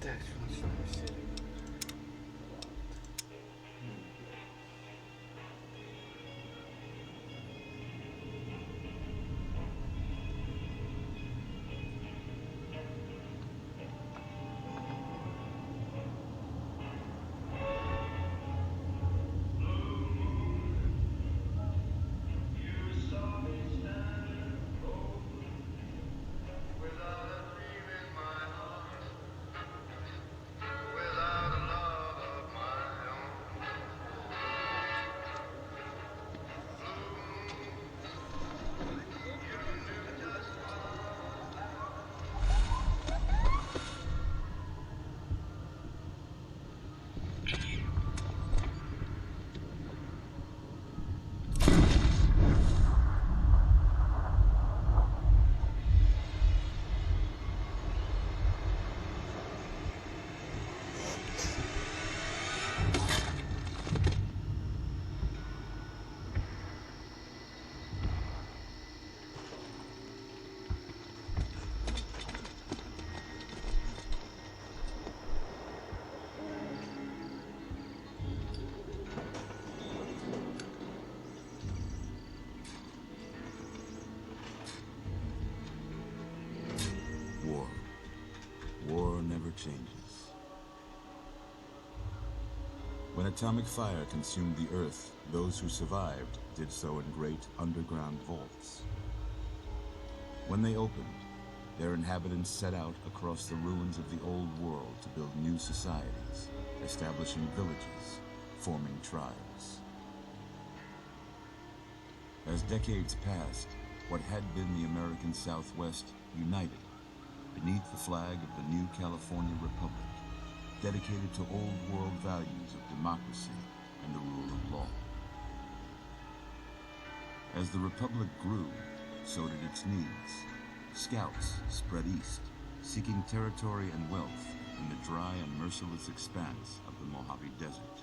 Так, что на самом серии? War. War never changes. When atomic fire consumed the Earth, those who survived did so in great underground vaults. When they opened, their inhabitants set out across the ruins of the old world to build new societies, establishing villages, forming tribes. As decades passed, what had been the American Southwest united beneath the flag of the new California Republic, dedicated to old world values of democracy and the rule of law. As the Republic grew, so did its needs. Scouts spread east, seeking territory and wealth in the dry and merciless expanse of the Mojave Desert.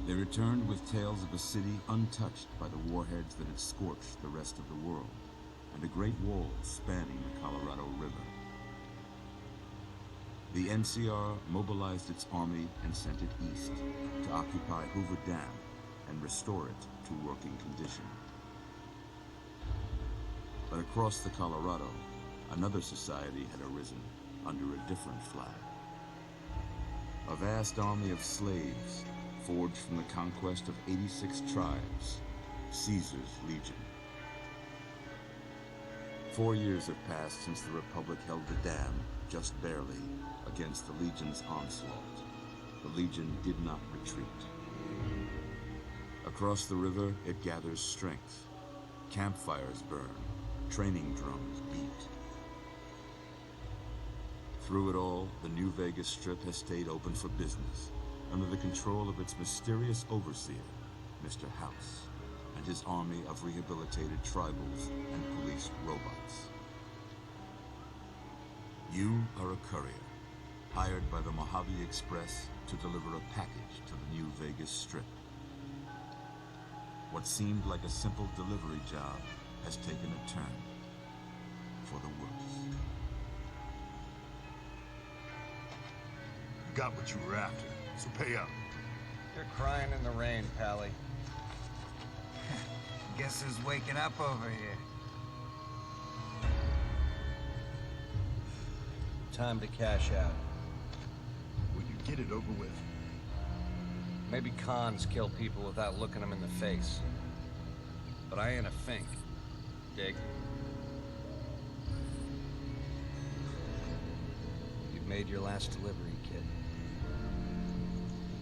They returned with tales of a city untouched by the warheads that had scorched the rest of the world, and a great wall spanning the Colorado River. The NCR mobilized its army and sent it east to occupy Hoover Dam and restore it to working condition. But across the Colorado, another society had arisen under a different flag. A vast army of slaves forged from the conquest of 86 tribes, Caesar's Legion. 4 years have passed since the Republic held the dam, just barely, against the Legion's onslaught. The Legion did not retreat. Across the river, it gathers strength. Campfires burn, training drums beat. Through it all, the New Vegas Strip has stayed open for business, under the control of its mysterious overseer, Mr. House, and his army of rehabilitated tribals and police robots. You are a courier, hired by the Mojave Express to deliver a package to the New Vegas Strip. What seemed like a simple delivery job has taken a turn for the worse. You got what you were after, so pay up. You're crying in the rain, Pally. Guess who's waking up over here? Time to cash out. Will you get it over with? Maybe cons kill people without looking them in the face. But I ain't a fink. Dig? You've made your last delivery, kid.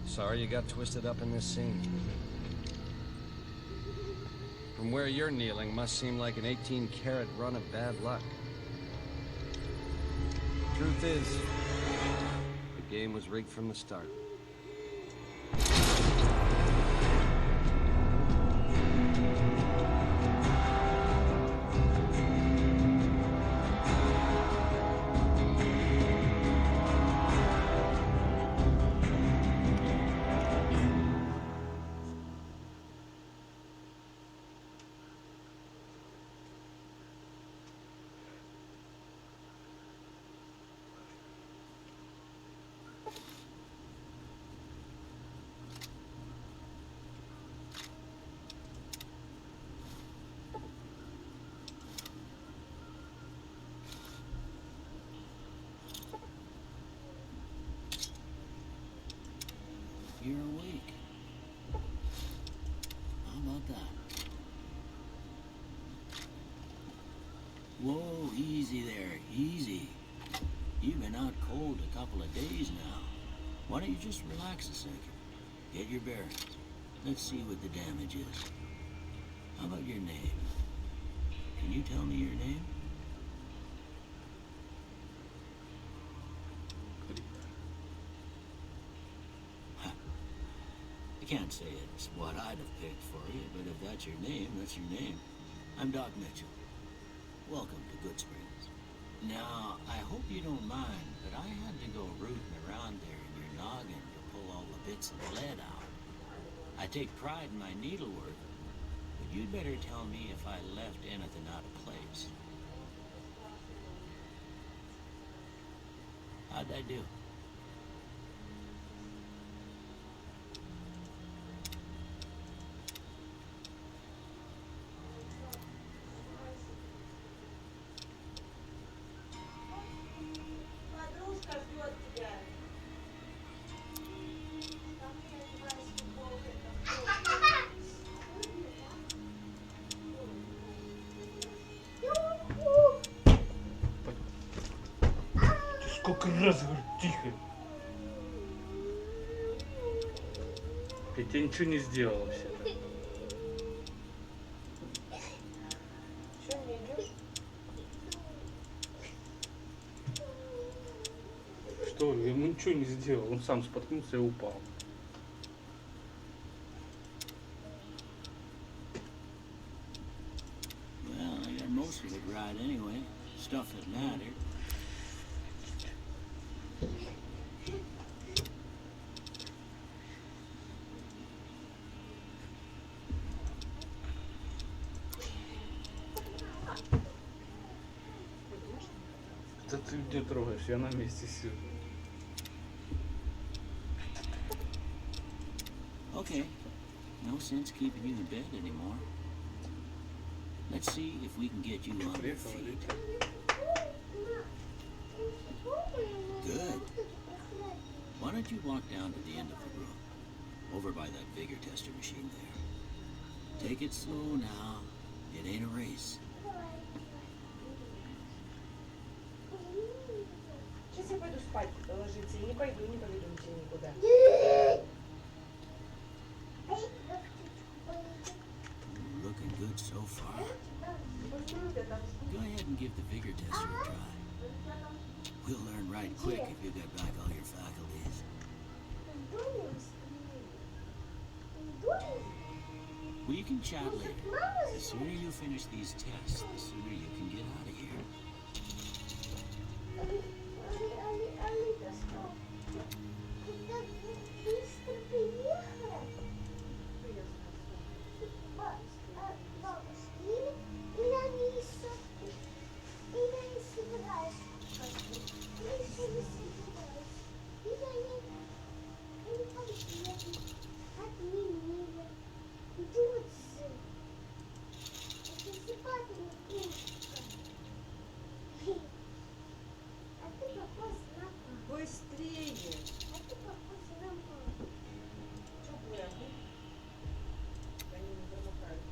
Sorry you got twisted up in this scene. From where you're kneeling must seem like an 18-carat run of bad luck. Truth is, the game was rigged from the start. about that? Whoa, easy there, easy. You've been out cold a couple of days now. Why don't you just relax a second? Get your bearings. Let's see what the damage is. How about your name? Can you tell me your name? I can't say it's what I'd have picked for you, but if that's your name, that's your name. I'm Doc Mitchell. Welcome to Good Springs. Now, I hope you don't mind, but I had to go rooting around there in your noggin to pull all the bits of lead out. I take pride in my needlework, but you'd better tell me if I left anything out of place. How'd I do? Сколько раз говорю, тихо. Я тебе ничего не сделал вообще-то. Че, не идешь? Что, я ему ничего не сделал. Он сам споткнулся и упал. Well, I got most of it right anyway. Stuff that mattered. Да ты не трогаешь, я на месте сижу. Okay. No sense keeping you in bed anymore. Let's see if we can get you on your Приехал, feet. видите? Good. Why don't you walk down to the end of the room? Over by that vigor tester machine there. Take it slow now. It ain't a race. Сейчас я пойду спать ложиться. И не пойду, не поведу тебя никуда. Looking good so far. Go ahead and give the vigor tester a try. We'll learn right quick if you get back all your faculties. We can chat later. The sooner you finish these tests, the sooner you can get out of here. Быстрее! Че будем? Они не промокают.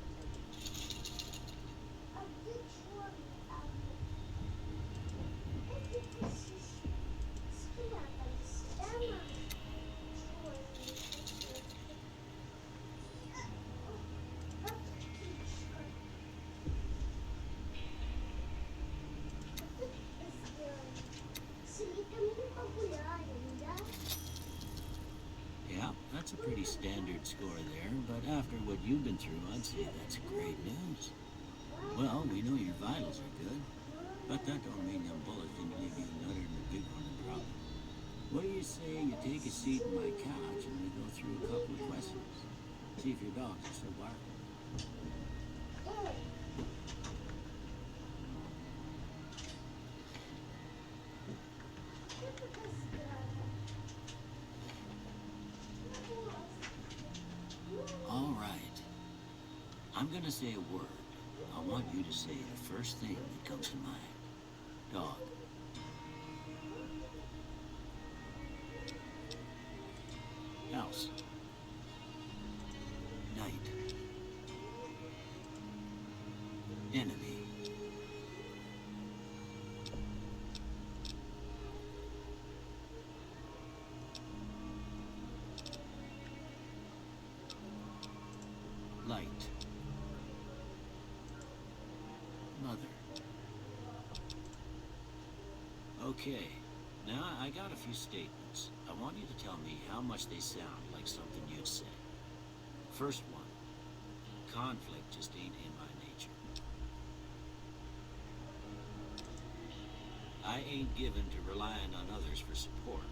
Yeah, that's a pretty standard score there, but after what you've been through, I'd say that's great news. Well, we know your vitals are good, but that don't mean them bullets didn't leave you nuttered in a big one problem. What do you say you take a seat on my couch and we go through a couple of questions? See if your dogs are still barking. All right. I'm gonna say a word. I want you to say the first thing that comes to mind. Dog. House. Night. enemy. Light. Mother. Okay, now I got a few statements. I want you to tell me how much they sound like something you'd say. First one, conflict just ain't in my nature. I ain't given to relying on others for support.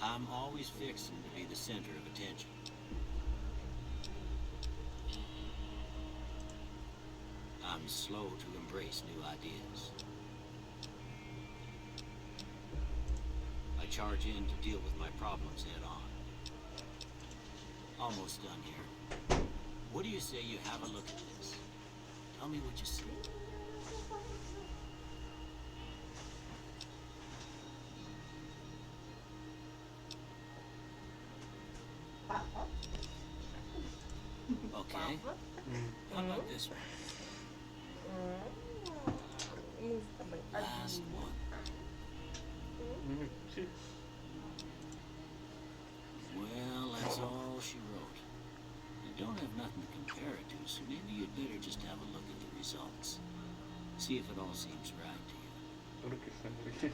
I'm always fixing to be the center of attention. I'm slow to embrace new ideas. I charge in to deal with my problems head on. Almost done here. What do you say you have a look at this? Tell me what you see. Okay. How about this one? Last one. Well, that's all she wrote. I don't have nothing to compare it to, so maybe you'd better just have a look at the results. See if it all seems right to you. Руки сами.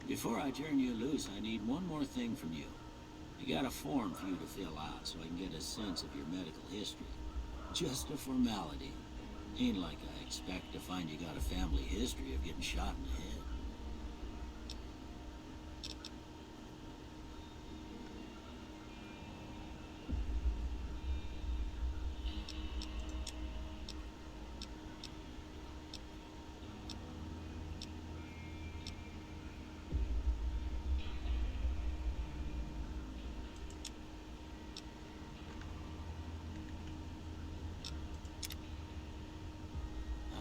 Before I turn you loose, I need one more thing from you. I got a form for you to fill out so I can get a sense of your medical history. Just a formality. Ain't like I expect to find you got a family history of getting shot in the head.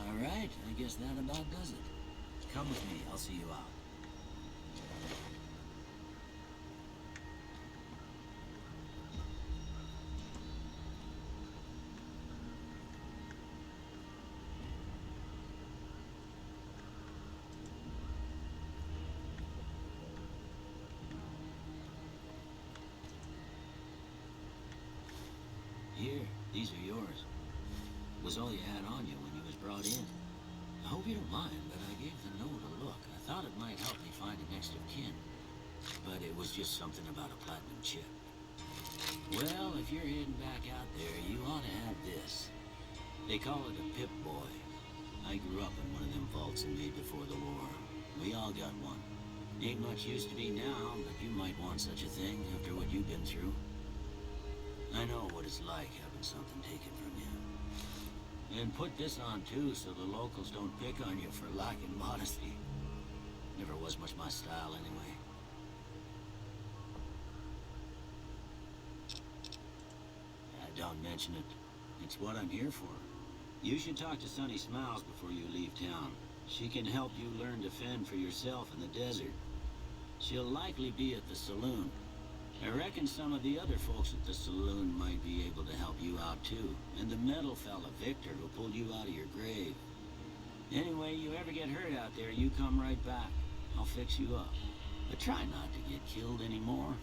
Alright, I guess that about does it. Come with me, I'll see you out. Here, these are yours. Was all you had on you when you was brought in. I hope you don't mind, but I gave the note a look. I thought it might help me find a next of kin. But it was just something about a platinum chip. Well, if you're heading back out there, you ought to have this. They call it a Pip-Boy. I grew up in one of them vaults they made before the war. We all got one. Ain't much use to be now, but you might want such a thing after what you've been through. I know what it's like having something taken from you. And put this on too, so the locals don't pick on you for lacking modesty. Never was much my style anyway. Don't mention it. It's what I'm here for. You should talk to Sunny Smiles before you leave town. She can help you learn to fend for yourself in the desert. She'll likely be at the saloon. I reckon some of the other folks at the saloon might be able to help you out too. And the metal fella, Victor, who pulled you out of your grave. Anyway, you ever get hurt out there, you come right back. I'll fix you up. But try not to get killed anymore.